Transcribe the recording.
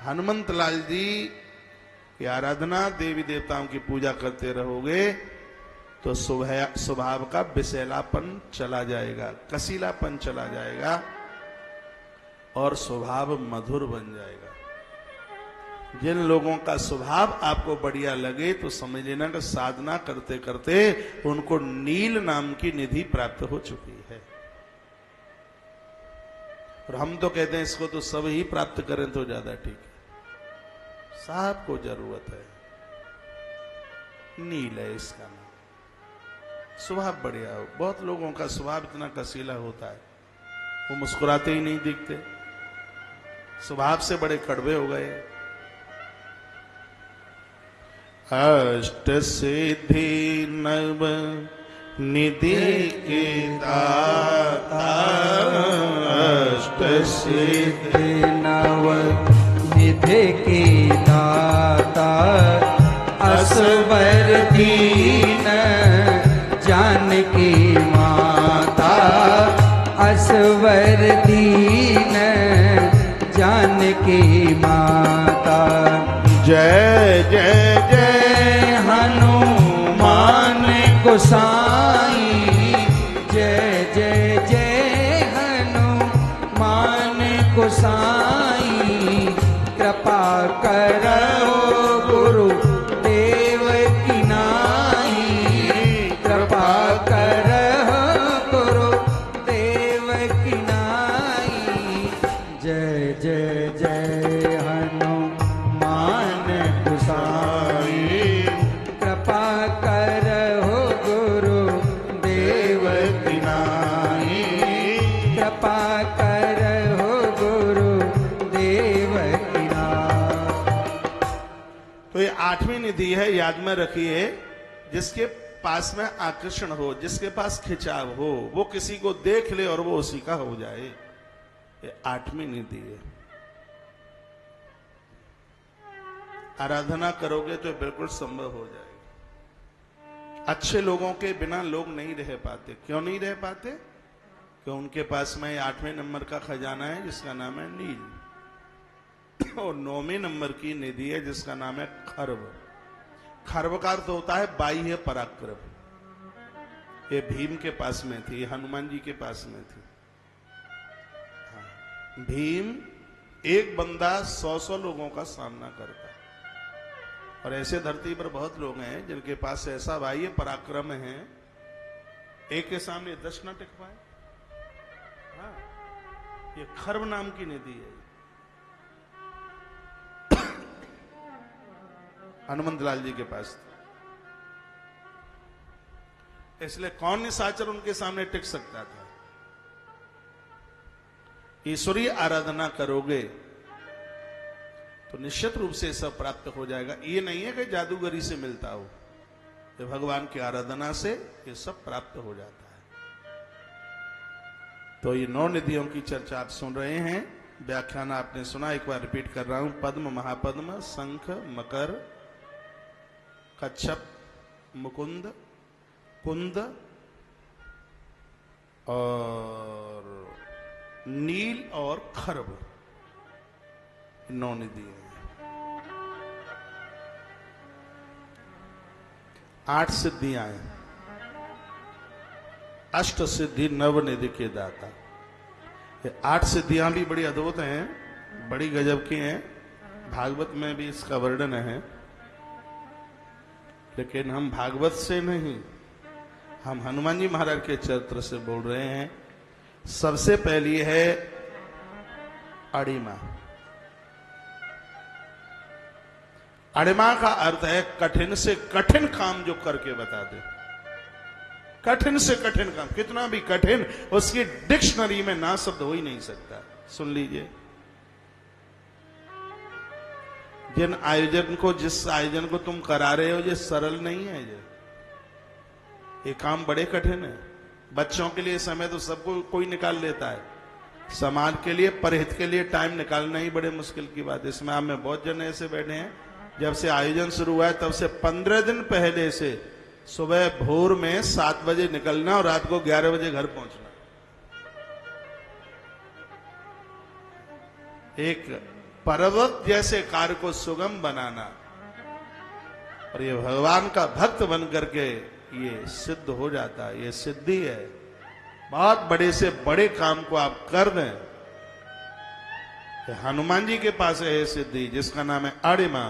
हनुमंत लाल जी की आराधना, देवी देवताओं की पूजा करते रहोगे तो स्वभाव का विषैलापन चला जाएगा, कसीलापन चला जाएगा और स्वभाव मधुर बन जाएगा। जिन लोगों का स्वभाव आपको बढ़िया लगे तो समझ लेना कि साधना करते करते उनको नील नाम की निधि प्राप्त हो चुकी है। और हम तो कहते हैं इसको तो सब ही प्राप्त करें तो ज्यादा ठीक है। सबको जरूरत है, नील है इसका नाम। स्वभाव बढ़िया हो। बहुत लोगों का स्वभाव इतना कसीला होता है, वो मुस्कुराते ही नहीं दिखते, स्वभाव से बड़े कड़वे हो गए। अष्ट सिद्धि नव निधि के दाता, अष्ट सिद्धि नव निधि के दाता, असवर दीन जानकी माता, असवर दीन जानकी माता। जय जय जय हनुमान गोसाई, जय जय जय हनुमान गोसाई। कृपा करो गुरु देव की नाई, कृपा करो गुरु देव की नाई। जय जय जय हनुमान गोसाई, कृपा करहो गुरु देव की नाई, कृपा करहो गुरु देव की नाई। तो ये आठवीं निधि है, याद में रखिए। जिसके पास में आकर्षण हो, जिसके पास खिंचाव हो, वो किसी को देख ले और वो उसी का हो जाए, ये आठवीं निधि है। आराधना करोगे तो बिल्कुल संभव हो जाएगा। अच्छे लोगों के बिना लोग नहीं रह पाते। क्यों नहीं रह पाते? कि उनके पास में 8वें नंबर का खजाना है जिसका नाम है नील, और 9वें नंबर की निधि है जिसका नाम है खर्व। खर्व का अर्थ होता है बाह्य पराक्रम। ये भीम के पास में थी, हनुमान जी के पास में थी। भीम एक बंदा 100 लोगों का सामना करता, और ऐसे धरती पर बहुत लोग हैं जिनके पास ऐसा बाह्य पराक्रम है, एक के सामने 10 न टिक पाए। हाँ, ये खर्व नाम की निधि है। हनुमंत लाल जी के पास था। इसलिए कौन निशाचर उनके सामने टिक सकता था। ईश्वरीय आराधना करोगे तो निश्चित रूप से सब प्राप्त हो जाएगा। ये नहीं है कि जादूगरी से मिलता हो, ये भगवान की आराधना से ये सब प्राप्त हो जाता है। तो ये 9 निधियों की चर्चा आप सुन रहे हैं। व्याख्यान आपने सुना, एक बार रिपीट कर रहा हूं। पद्म, महापद्म, शंख, मकर, कच्छप, मुकुंद, कुंद और नील और खर्व, 9 निधि है। 8 सिद्धियां हैं। अष्ट सिद्धि नव निधि के दाता। ये 8 सिद्धियां भी बड़ी अद्भुत हैं, बड़ी गजब की हैं। भागवत में भी इसका वर्णन है, लेकिन हम भागवत से नहीं, हम हनुमान जी महाराज के चरित्र से बोल रहे हैं। सबसे पहली है अड़िमा। अड़िमा का अर्थ है कठिन से कठिन काम जो करके बता दे। कठिन से कठिन काम, कितना भी कठिन, उसकी डिक्शनरी में ना शब्द हो ही नहीं सकता। सुन लीजिए, जिन आयोजन को, जिस आयोजन को तुम करा रहे हो, ये सरल नहीं है। ये काम बड़े कठिन है। बच्चों के लिए समय तो सबको कोई निकाल लेता है, समाज के लिए, परहित के लिए टाइम निकालना ही बड़े मुश्किल की बात है। इसमें आप में बहुत जन ऐसे बैठे हैं, जब से आयोजन शुरू हुआ है तब से 15 दिन पहले से सुबह भोर में 7 बजे निकलना और रात को 11 बजे घर पहुंचना। एक पर्वत जैसे कार्य को सुगम बनाना, और ये भगवान का भक्त बन करके ये सिद्ध हो जाता है। ये सिद्धि है। बहुत बड़े से बड़े काम को आप कर दें। हनुमान जी के पास है सिद्धि, जिसका नाम है आड़िमा।